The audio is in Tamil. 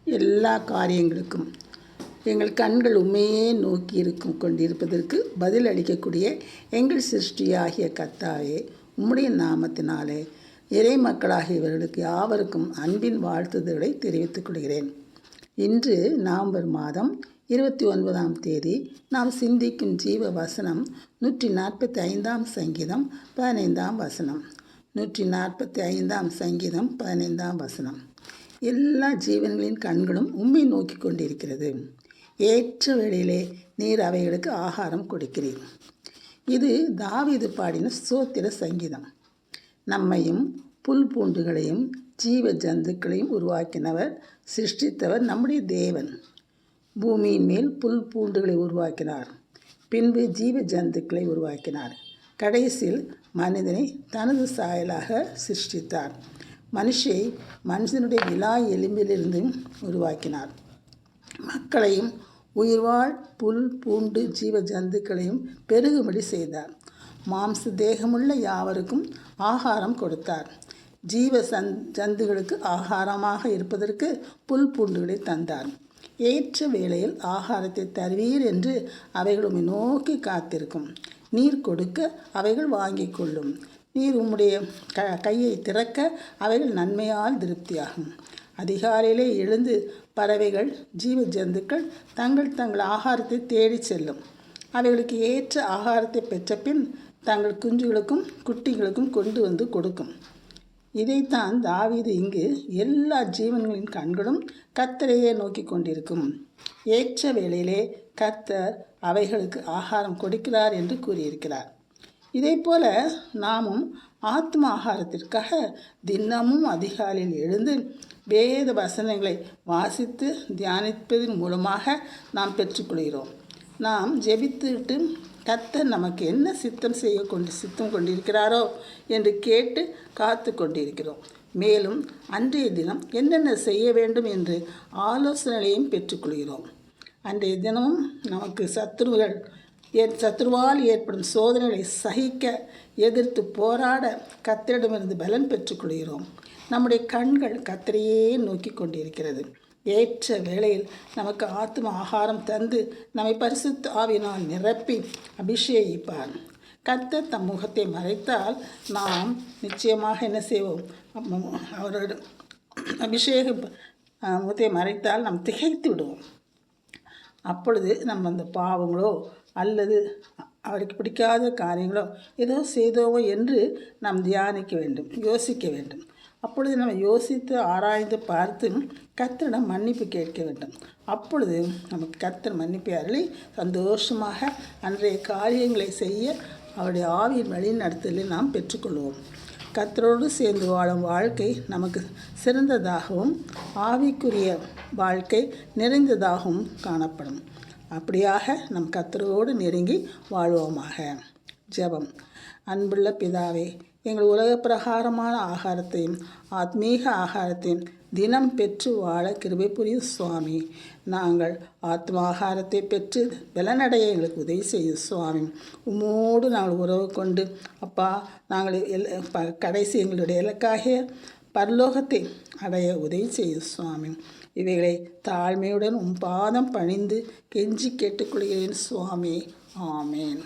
எல்லா காரியங்களுக்கும் எங்கள் கண்கள் உண்மையே நோக்கி கொண்டிருப்பதற்கு பதில் அளிக்கக்கூடிய எங்கள் சிருஷ்டியாகிய கர்த்தாவே, உம்முடைய நாமத்தினாலே இறை மக்களாகிய இவர்களுக்கு யாவருக்கும் அன்பின் வாழ்த்துதலை தெரிவித்துக் கொள்கிறேன். இன்று நவம்பர் மாதம் 29ஆம் தேதி நாம் சிந்திக்கும் ஜீவ வசனம் 145ஆம் சங்கீதம் 15ஆம் வசனம். 145ஆம் சங்கீதம் 15ஆம் வசனம். எல்லா ஜீவன்களின் கண்களும் உம்மை நோக்கி கொண்டிருக்கிறது. ஏற்ற வேளையிலே நீர் அவைகளுக்கு ஆகாரம் கொடுக்கிறீர். இது தாவீது பாடின ஸ்தோத்திர சங்கீதம். நம்மையும் புல் பூண்டுகளையும் ஜீவ ஜந்துக்களையும் உருவாக்கினவர், சிருஷ்டித்தவர் நம்முடைய தேவன். பூமியின் மேல் புல் பூண்டுகளை உருவாக்கினார், பின்பு ஜீவ ஜந்துக்களை உருவாக்கினார். கடைசியில் மனிதனை தனது சாயலாக சிருஷ்டித்தார். மனுஷனுடைய விலா எலும்பிலிருந்து உருவாக்கினார். மக்களையும் உயிர்வாழ் புல் பூண்டு ஜீவ ஜந்துக்களையும் பெருகும்படி செய்தார். மாம்ச தேகமுள்ள யாவருக்கும் ஆகாரம் கொடுத்தார். ஜீவ ஜந்துகளுக்கு ஆகாரமாக இருப்பதற்கு புல் பூண்டுகளை தந்தார். ஏற்ற வேளையில் ஆகாரத்தை தருவீர் என்று அவைகள் உம்மை நோக்கி காத்திருக்கும். நீர் கொடுக்க அவைகள் வாங்கி கொள்ளும். நீர் உம்முடைய கையை திறக்க அவைகள் நன்மையால் திருப்தியாகும். அதிகாலையிலே எழுந்து பறவைகள் ஜீவ ஜந்துக்கள் தங்கள் ஆகாரத்தை தேடி செல்லும். அவைகளுக்கு ஏற்ற ஆகாரத்தை பெற்ற பின் தங்கள் குஞ்சுகளுக்கும் குட்டிகளுக்கும் கொண்டு வந்து கொடுக்கும். இதைத்தான் தாவீது இங்கு எல்லா ஜீவன்களின் கண்களும் கர்த்தரையே நோக்கி கொண்டிருக்கும். ஏற்ற வேளையிலே கர்த்தர் அவைகளுக்கு ஆகாரம் கொடுக்கிறார் என்று கூறியிருக்கிறார். இதே போல நாமும் ஆத்ம ஆகாரத்திற்காக தினமும் அதிகாலையில் எழுந்து வேத வசனங்களை வாசித்து தியானிப்பதன் மூலமாக நாம் பெற்றுக்கொள்கிறோம். நாம் ஜெபித்துவிட்டு கர்த்தர் நமக்கு என்ன சித்தம் கொண்டிருக்கிறாரோ என்று கேட்டு காத்து கொண்டிருக்கிறோம். மேலும் அன்றைய தினம் என்னென்ன செய்ய வேண்டும் என்று ஆலோசனைகளையும் பெற்றுக்கொள்கிறோம். அன்றைய தினமும் நமக்கு சத்துருவால் ஏற்படும் சோதனைகளை சகிக்க எதிர்த்து போராட கர்த்தரிடமிருந்து பலன் பெற்றுக்கொள்கிறோம். நம்முடைய கண்கள் கர்த்தரையே நோக்கி கொண்டிருக்கிறது. ஏற்ற வேளையில் நமக்கு ஆத்ம ஆகாரம் தந்து நம்மை பரிசுத்த ஆவியினால் நிரப்பி அபிஷேகிப்பார். கர்த்தர் தம் முகத்தை மறைத்தால் நாம் நிச்சயமாக என்ன செய்வோம்? அவரோட முகத்தை மறைத்தால் நாம் திகைத்து விடுவோம். அப்பொழுது நம்ம அந்த பாவங்களோ அல்லது அவருக்கு பிடிக்காத காரியங்களோ ஏதோ செய்தோமோ என்று நாம் தியானிக்க வேண்டும், யோசிக்க வேண்டும். அப்பொழுது நம்ம யோசித்து ஆராய்ந்து பார்த்து கர்த்தரிடம் மன்னிப்பு கேட்க வேண்டும். அப்பொழுது நமக்கு கர்த்தர் மன்னிப்பை அருளி சந்தோஷமாக அன்றைய காரியங்களை செய்ய அவருடைய ஆவியின் வழி நடத்தலில் நாம் பெற்றுக்கொள்வோம். கர்த்தரோடு சேர்ந்து வாழும் வாழ்க்கை நமக்கு சிறந்ததாகவும் ஆவிக்குரிய வாழ்க்கை நிறைந்ததாகவும் காணப்படும். அப்படியாக நம் கர்த்தரோடு நெருங்கி வாழ்வோமாக. ஜெபம். அன்புள்ள பிதாவே, எங்கள் உலக பிரகாரமான ஆகாரத்தையும் ஆத்மீக ஆகாரத்தையும் தினம் பெற்று வாழ கிருபை புரியும் சுவாமி. நாங்கள் ஆத்ம ஆகாரத்தை பெற்று பலனடைய எங்களுக்கு உதவி செய்யும் சுவாமி. உம்மோடு நாங்கள் உறவு கொண்டு அப்பா, நாங்கள் கடைசி எங்களுடைய இலக்காகிய பரலோகத்தை அடைய உதவி செய்யும் சுவாமி. இவைகளை தாழ்மையுடன் பாதம் பணிந்து கெஞ்சி கேட்டுக்கொள்கிறேன் சுவாமி. ஆமேன்.